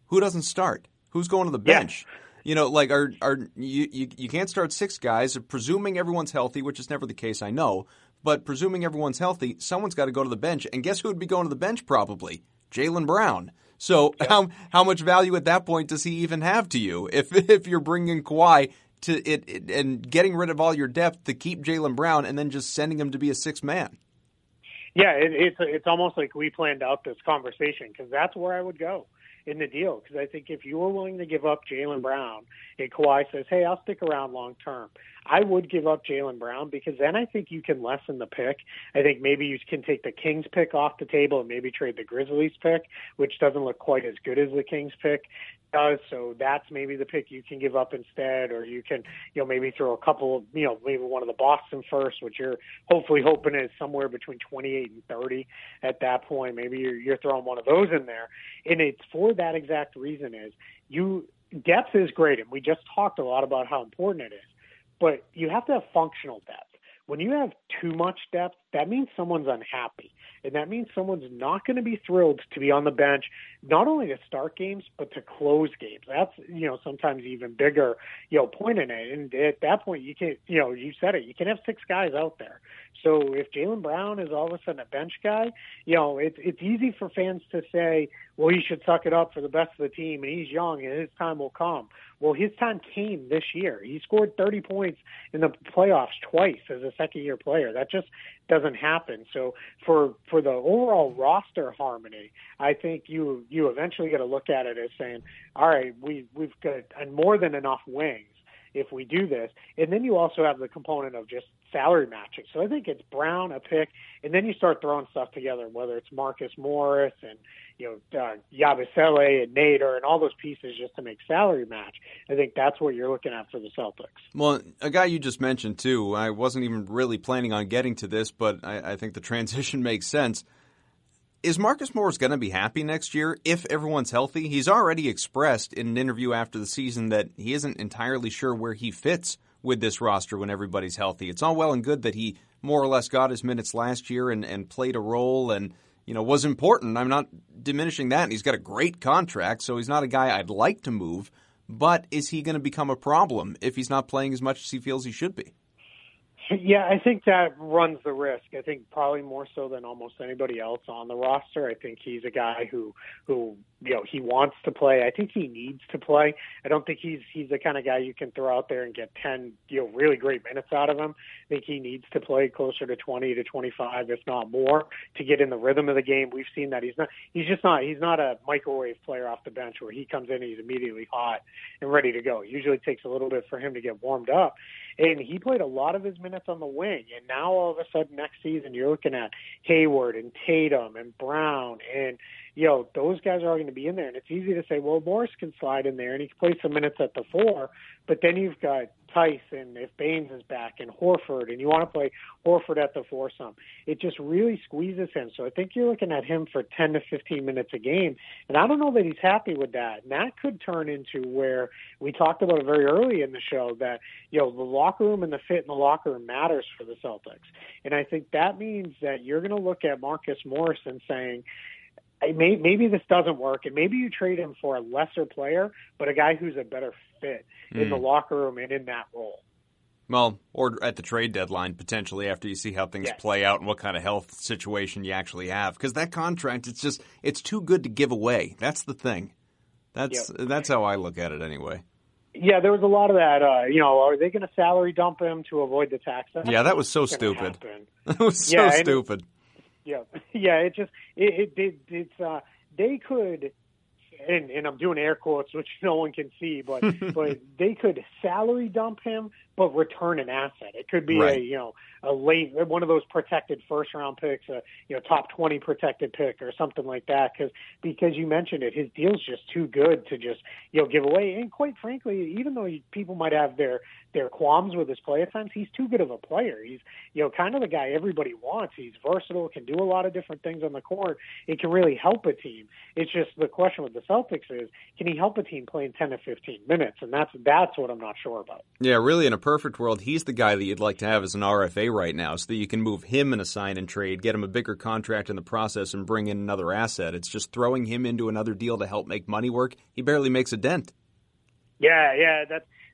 who doesn't start? Who's going to the bench? Yeah. You can't start six guys, presuming everyone's healthy, which is never the case, I know. But presuming everyone's healthy, someone's got to go to the bench. And guess who would be going to the bench probably? Jaylen Brown. So how much value at that point does he even have to you if you're bringing Kawhi to it and getting rid of all your depth to keep Jaylen Brown and then just sending him to be a sixth man? Yeah, it's almost like we planned out this conversation, because that's where I would go in the deal, because I think if you were willing to give up Jaylen Brown and Kawhi says, hey, I'll stick around long term, I would give up Jaylen Brown, because then I think you can lessen the pick. I think maybe you can take the Kings pick off the table and maybe trade the Grizzlies pick, which doesn't look quite as good as the Kings pick does. So that's maybe the pick you can give up instead, or you can, maybe throw a couple of, maybe one of the Boston first, which you're hopefully hoping is somewhere between 28 and 30 at that point. Maybe you're throwing one of those in there. And it's for that exact reason is depth is great. And we just talked a lot about how important it is, but you have to have functional depth. When you have too much depth, that means someone's unhappy. and that means someone's not going to be thrilled to be on the bench, not only to start games, but to close games. That's, sometimes even bigger, point in it. And at that point, you can't, you said it, you can have 6 guys out there. So if Jaylen Brown is all of a sudden a bench guy, it's easy for fans to say, well, he should suck it up for the best of the team, and he's young, and his time will come. Well, his time came this year. He scored 30 points in the playoffs twice as a second-year player. That just doesn't happen. So for the overall roster harmony, I think you eventually got to look at it as saying, all right, we've got more than enough wings if we do this. And then you also have the component of just salary matching. So I think it's Brown, a pick, and then you start throwing stuff together, whether it's Marcus Morris and, Yabusele and Nader and all those pieces just to make salary match. I think that's what you're looking at for the Celtics. Well, a guy you just mentioned, too, I wasn't even really planning on getting to this, but I think the transition makes sense. Is Marcus Morris going to be happy next year if everyone's healthy? He's already expressed in an interview after the season that he isn't entirely sure where he fits with this roster when everybody's healthy. It's all well and good that he more or less got his minutes last year and played a role and was important. I'm not diminishing that. And he's got a great contract, so he's not a guy I'd like to move. But is he going to become a problem if he's not playing as much as he feels he should be? Yeah, I think that runs the risk. I think probably more so than almost anybody else on the roster. I think he's a guy who he wants to play. I think he needs to play. I don't think he's the kind of guy you can throw out there and get 10 really great minutes out of him. I think he needs to play closer to 20 to 25, if not more, to get in the rhythm of the game. We've seen that he's not a microwave player off the bench where he comes in and he's immediately hot and ready to go. It usually takes a little bit for him to get warmed up. And he played a lot of his minutes on the wing. And now all of a sudden next season you're looking at Hayward and Tatum and Brown and, those guys are all going to be in there. And it's easy to say, well, Morris can slide in there and he can play some minutes at the 4. But then you've got Tyson, if Baynes is back, and Horford, and you want to play Horford at the 4 some. It just really squeezes him. So I think you're looking at him for 10 to 15 minutes a game. And I don't know that he's happy with that. And that could turn into where we talked about it very early in the show that, the locker room and the fit in the locker room matters for the Celtics. And I think that means that you're going to look at Marcus Morris and saying, maybe this doesn't work, and maybe you trade him for a lesser player, but a guy who's a better fit in the locker room and in that role. Well, or at the trade deadline, potentially, after you see how things play out and what kind of health situation you actually have. Because that contract, it's too good to give away. That's the thing. That's how I look at it anyway. Yeah, there was a lot of that. Are they going to salary dump him to avoid the tax? Yeah, that was so stupid. That was so stupid. They could, and I'm doing air quotes, which no one can see, but they could salary dump him, but return an asset. It could be a late, one of those protected first round picks, top 20 protected pick or something like that. Because you mentioned it, his deal's just too good to just, give away. And quite frankly, even though people might have their qualms with his play at times, he's too good of a player. He's, kind of the guy everybody wants. He's versatile, can do a lot of different things on the court. It can really help a team. It's just the question with the Celtics is, can he help a team playing 10 to 15 minutes? And that's what I'm not sure about. Yeah, really, in a perfect world, he's the guy that you'd like to have as an RFA right now so that you can move him in a sign and trade, get him a bigger contract in the process, and bring in another asset. It's just throwing him into another deal to help make money work. He barely makes a dent. Yeah,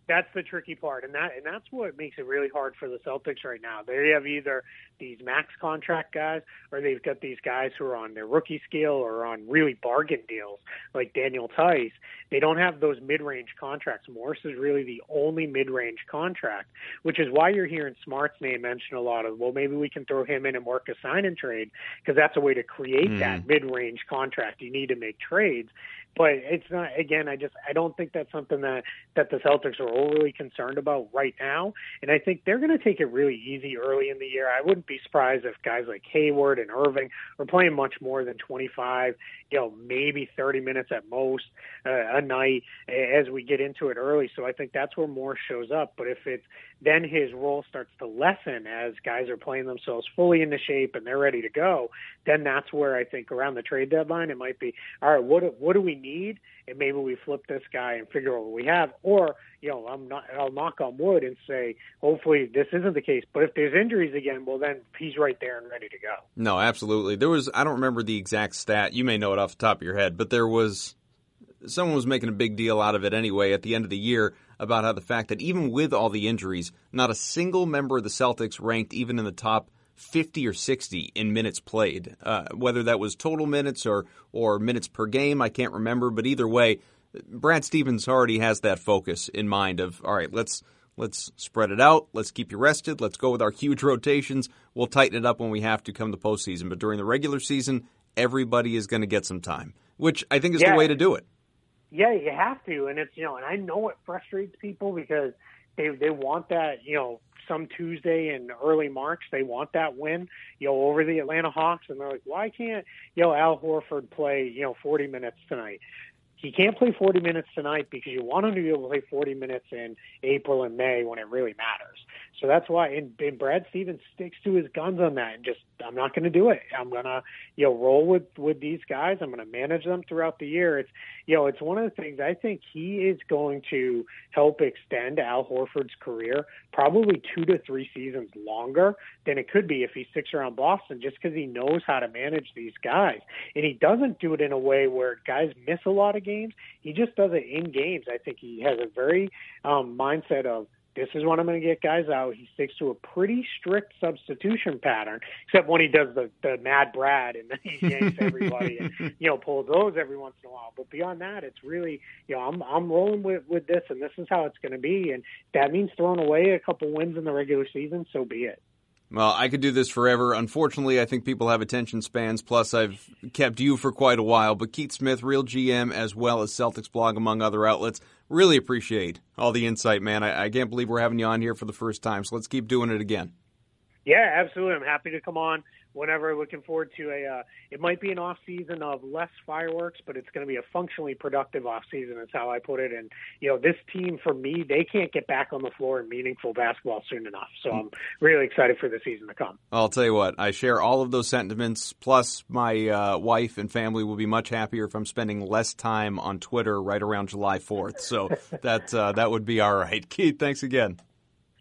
that's the tricky part, and that's what makes it really hard for the Celtics right now. They have either these max contract guys, or they've got these guys who are on their rookie scale or on really bargain deals, like Daniel Tice. They don't have those mid-range contracts. Morris is really the only mid-range contract, which is why you're hearing Smart's name mentioned a lot of, well, maybe we can throw him in and work a sign and trade, because that's a way to create that mid-range contract. You need to make trades. But it's not, again, I don't think that's something that the Celtics are overly concerned about right now. And I think they're going to take it really easy early in the year. I wouldn't be surprised if guys like Hayward and Irving are playing much more than 25, maybe 30 minutes at most a night as we get into it early. So I think that's where Morris shows up. But if it's then his role starts to lessen as guys are playing themselves fully into shape and they're ready to go, then that's where I think around the trade deadline it might be, all right, what do we need? And maybe we flip this guy and figure out what we have. Or, I'll knock on wood and say, hopefully this isn't the case. But if there's injuries again, well, then then he's right there and ready to go. No, absolutely. I don't remember the exact stat. You may know it off the top of your head, but someone was making a big deal out of it anyway at the end of the year about how the fact that even with all the injuries, not a single member of the Celtics ranked even in the top 50 or 60 in minutes played. Whether that was total minutes or minutes per game, I can't remember. But either way, Brad Stevens already has that focus in mind of, all right, let's spread it out. Let's keep you rested. Let's go with our huge rotations. We'll tighten it up when we have to come the postseason. But during the regular season, everybody is going to get some time, which I think is the way to do it. Yeah, you have to. And it's, and I know it frustrates people because they want that, some Tuesday in early March, they want that win, over the Atlanta Hawks. And they're like, why can't, Al Horford play, 40 minutes tonight? He can't play 40 minutes tonight because you want him to be able to play 40 minutes in April and May when it really matters. So that's why, and Brad Stevens sticks to his guns on that and just, I'm not going to do it. I'm going to, roll with these guys. I'm going to manage them throughout the year. It's, it's one of the things I think he is going to help extend Al Horford's career probably 2 to 3 seasons longer than it could be if he sticks around Boston, just because he knows how to manage these guys. And he doesn't do it in a way where guys miss a lot of games. He just does it in games. I think he has a very mindset of, this is when I'm going to get guys out. He sticks to a pretty strict substitution pattern, except when he does the Mad Brad and then he yanks everybody and, pulls those every once in a while. But beyond that, it's really, I'm rolling with this, and this is how it's going to be. And that means throwing away a couple wins in the regular season, so be it. Well, I could do this forever. Unfortunately, I think people have attention spans, plus I've kept you for quite a while. But Keith Smith, Real GM, as well as Celtics Blog, among other outlets, really appreciate all the insight, man. I can't believe we're having you on here for the first time, so let's keep doing it again. Yeah, absolutely. I'm happy to come on whenever. Looking forward to it might be an off season of less fireworks, but it's going to be a functionally productive off season is how I put it. And, this team, for me, they can't get back on the floor in meaningful basketball soon enough. So I'm really excited for the season to come. I'll tell you what, I share all of those sentiments. Plus my wife and family will be much happier if I'm spending less time on Twitter right around July 4th. So that would be all right. Keith, thanks again.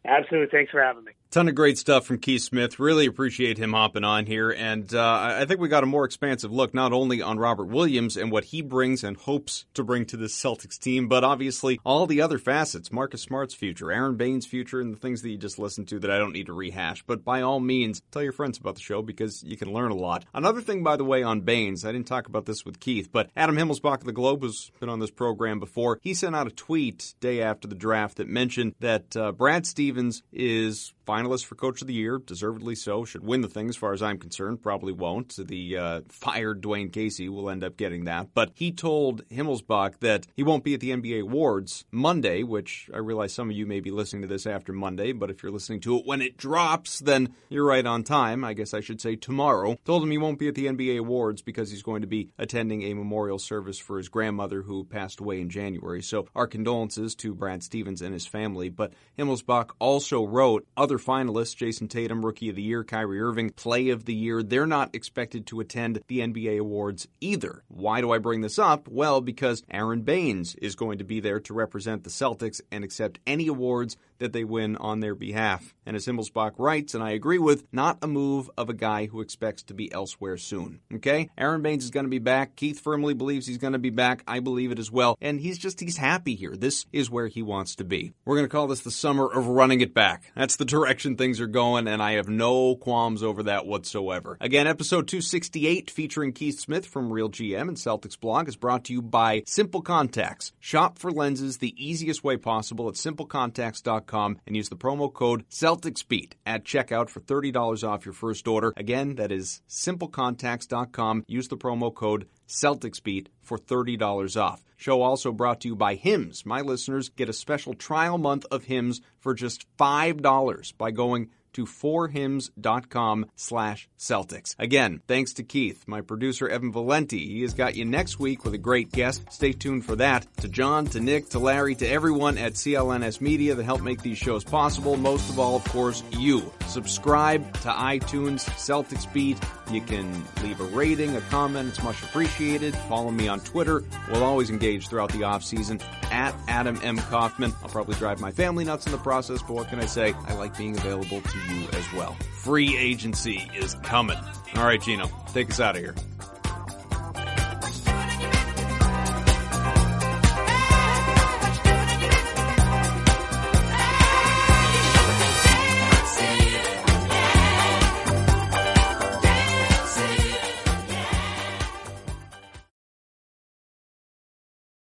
Absolutely. Thanks for having me. Ton of great stuff from Keith Smith. Really appreciate him hopping on here. And I think we got a more expansive look not only on Robert Williams and what he brings and hopes to bring to this Celtics team, but obviously all the other facets. Marcus Smart's future, Aron Baynes' future, and the things that you just listened to that I don't need to rehash. But by all means, tell your friends about the show because you can learn a lot. Another thing, by the way, on Baynes, I didn't talk about this with Keith, but Adam Himmelsbach of the Globe has been on this program before. He sent out a tweet day after the draft that mentioned that Brad Stevens is finalist for Coach of the Year, deservedly so, should win the thing as far as I'm concerned, probably won't. The fired Dwayne Casey will end up getting that. But he told Himmelsbach that he won't be at the NBA Awards Monday, which I realize some of you may be listening to this after Monday, but if you're listening to it when it drops, then you're right on time. I guess I should say tomorrow. Told him he won't be at the NBA Awards because he's going to be attending a memorial service for his grandmother who passed away in January. So our condolences to Brad Stevens and his family. But Himmelsbach also wrote other finalists, Jason Tatum, Rookie of the Year, Kyrie Irving, Play of the Year, they're not expected to attend the NBA Awards either. Why do I bring this up? Well, because Aron Baynes is going to be there to represent the Celtics and accept any awards that they win on their behalf. And as Himmelsbach writes, and I agree with, not a move of a guy who expects to be elsewhere soon. Okay? Aron Baynes is going to be back. Keith firmly believes he's going to be back. I believe it as well. And he's happy here. This is where he wants to be. We're going to call this the summer of running it back. That's the direction things are going, and I have no qualms over that whatsoever. Again, episode 268 featuring Keith Smith from Real GM and Celtics Blog is brought to you by Simple Contacts. Shop for lenses the easiest way possible at simplecontacts.com and use the promo code CelticsBeat at checkout for $30 off your first order. Again, that is simplecontacts.com. Use the promo code CelticsBeat for $30 off. Show also brought to you by Hims. My listeners get a special trial month of Hims for just $5 by going to forhims.com/Celtics. Again, thanks to Keith, my producer Evan Valenti. He has got you next week with a great guest. Stay tuned for that. To John, to Nick, to Larry, to everyone at CLNS Media that help make these shows possible. Most of all, of course, you. Subscribe to iTunes, Celtics Beat. You can leave a rating, a comment. It's much appreciated. Follow me on Twitter. We'll always engage throughout the offseason at Adam M. Kaufman. I'll probably drive my family nuts in the process, but what can I say? I like being available to you as well. Free agency is coming. All right, Gino, take us out of here.